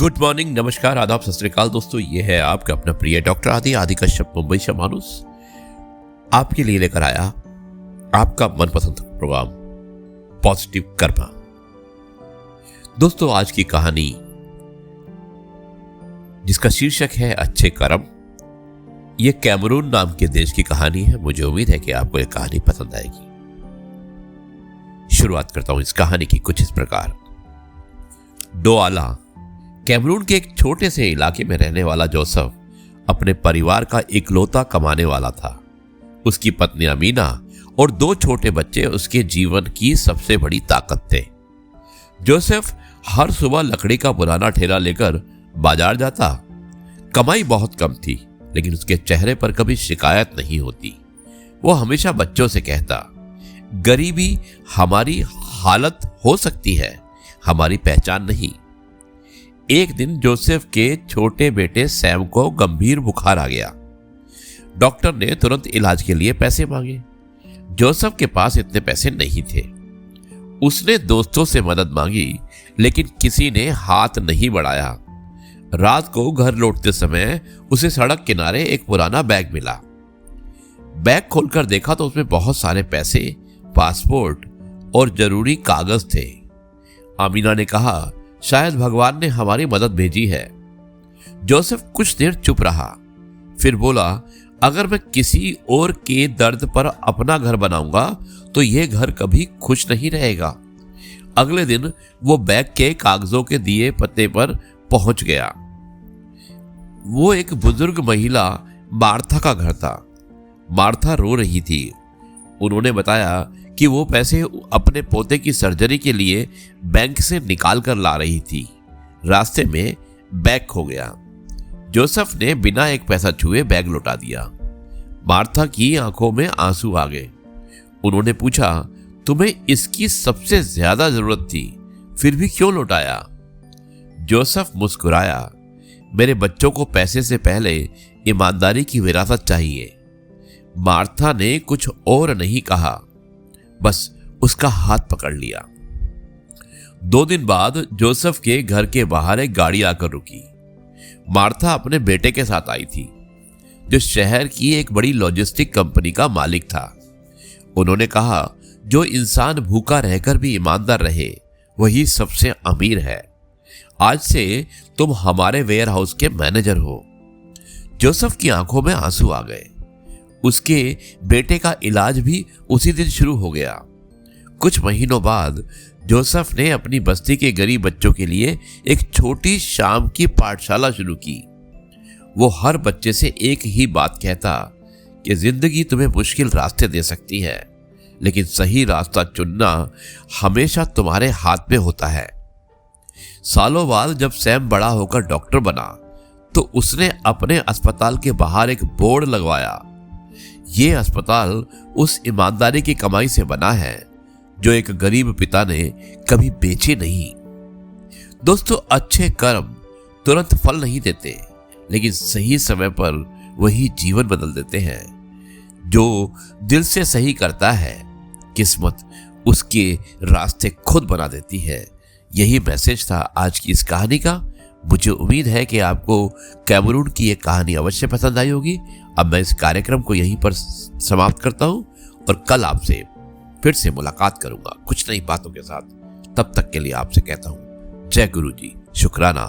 Good morning, नमस्कार, आदाब, सत श्री अकाल दोस्तों। ये है आपका अपना प्रिय डॉक्टर आदि कश्यप, मुंबई से मानुस आपके लिए लेकर आया आपका मनपसंद प्रोग्राम पॉजिटिव कर्मा। दोस्तों, आज की कहानी जिसका शीर्षक है अच्छे कर्म, यह कैमरून नाम के देश की कहानी है। मुझे उम्मीद है कि आपको यह कहानी पसंद आएगी। शुरुआत करता हूं इस कहानी की कुछ इस प्रकार। डोआला कैमरून के एक छोटे से इलाके में रहने वाला जोसेफ अपने परिवार का इकलौता कमाने वाला था। उसकी पत्नी अमीना और 2 छोटे बच्चे उसके जीवन की सबसे बड़ी ताकत थे। जोसेफ हर सुबह लकड़ी का पुराना ठेला लेकर बाजार जाता। कमाई बहुत कम थी, लेकिन उसके चेहरे पर कभी शिकायत नहीं होती। वो हमेशा बच्चों से कहता, गरीबी हमारी हालत हो सकती है, हमारी पहचान नहीं। एक दिन जोसेफ के छोटे बेटे सैम को गंभीर बुखार आ गया। डॉक्टर ने तुरंत इलाज के लिए पैसे मांगे। जोसेफ के पास इतने पैसे नहीं थे। उसने दोस्तों से मदद मांगी, लेकिन किसी ने हाथ नहीं बढ़ाया। रात को घर लौटते समय उसे सड़क किनारे एक पुराना बैग मिला। बैग खोलकर देखा तो उसमें बहुत सारे पैसे, पासपोर्ट और जरूरी कागज थे। अमीना ने कहा, शायद भगवान ने हमारी मदद भेजी है। जोसेफ कुछ देर चुप रहा, फिर बोला, अगर मैं किसी और के दर्द पर अपना घर बनाऊंगा तो यह घर कभी खुश नहीं रहेगा। अगले दिन वो बैग के कागजों के दिए पते पर पहुंच गया। वो एक बुजुर्ग महिला मार्था का घर था। मार्था रो रही थी। उन्होंने बताया कि वो पैसे अपने पोते की सर्जरी के लिए बैंक से निकाल कर ला रही थी। रास्ते में बैग खो गया। जोसेफ ने बिना एक पैसा छुए बैग लौटा दिया। मार्था की आंखों में आंसू आ गए। उन्होंने पूछा, तुम्हें इसकी सबसे ज्यादा जरूरत थी, फिर भी क्यों लौटाया? जोसेफ मुस्कुराया, मेरे बच्चों को पैसे से पहले ईमानदारी की विरासत चाहिए। मार्था ने कुछ और नहीं कहा, बस उसका हाथ पकड़ लिया। 2 दिन बाद जोसेफ के घर के बाहर एक गाड़ी आकर रुकी। मार्था अपने बेटे के साथ आई थी, जो शहर की एक बड़ी लॉजिस्टिक कंपनी का मालिक था। उन्होंने कहा, जो इंसान भूखा रहकर भी ईमानदार रहे वही सबसे अमीर है। आज से तुम हमारे वेयर हाउस के मैनेजर हो। जोसेफ की आंखों में आंसू आ गए। उसके बेटे का इलाज भी उसी दिन शुरू हो गया। कुछ महीनों बाद जोसेफ ने अपनी बस्ती के गरीब बच्चों के लिए एक छोटी शाम की पाठशाला शुरू की। वो हर बच्चे से एक ही बात कहता कि जिंदगी तुम्हें मुश्किल रास्ते दे सकती है, लेकिन सही रास्ता चुनना हमेशा तुम्हारे हाथ में होता है। सालों बाद जब सैम बड़ा होकर डॉक्टर बना तो उसने अपने अस्पताल के बाहर एक बोर्ड लगवाया, ये अस्पताल उस ईमानदारी की कमाई से बना है जो एक गरीब पिता ने कभी बेचे नहीं। दोस्तों, अच्छे कर्म तुरंत फल नहीं देते, लेकिन सही समय पर वही जीवन बदल देते हैं। जो दिल से सही करता है, किस्मत उसके रास्ते खुद बना देती है। यही मैसेज था आज की इस कहानी का। मुझे उम्मीद है कि आपको कैमरून की ये कहानी अवश्य पसंद आई होगी। अब मैं इस कार्यक्रम को यहीं पर समाप्त करता हूं और कल आपसे फिर से मुलाकात करूंगा कुछ नई बातों के साथ। तब तक के लिए आपसे कहता हूं, जय गुरु जी, शुक्राना।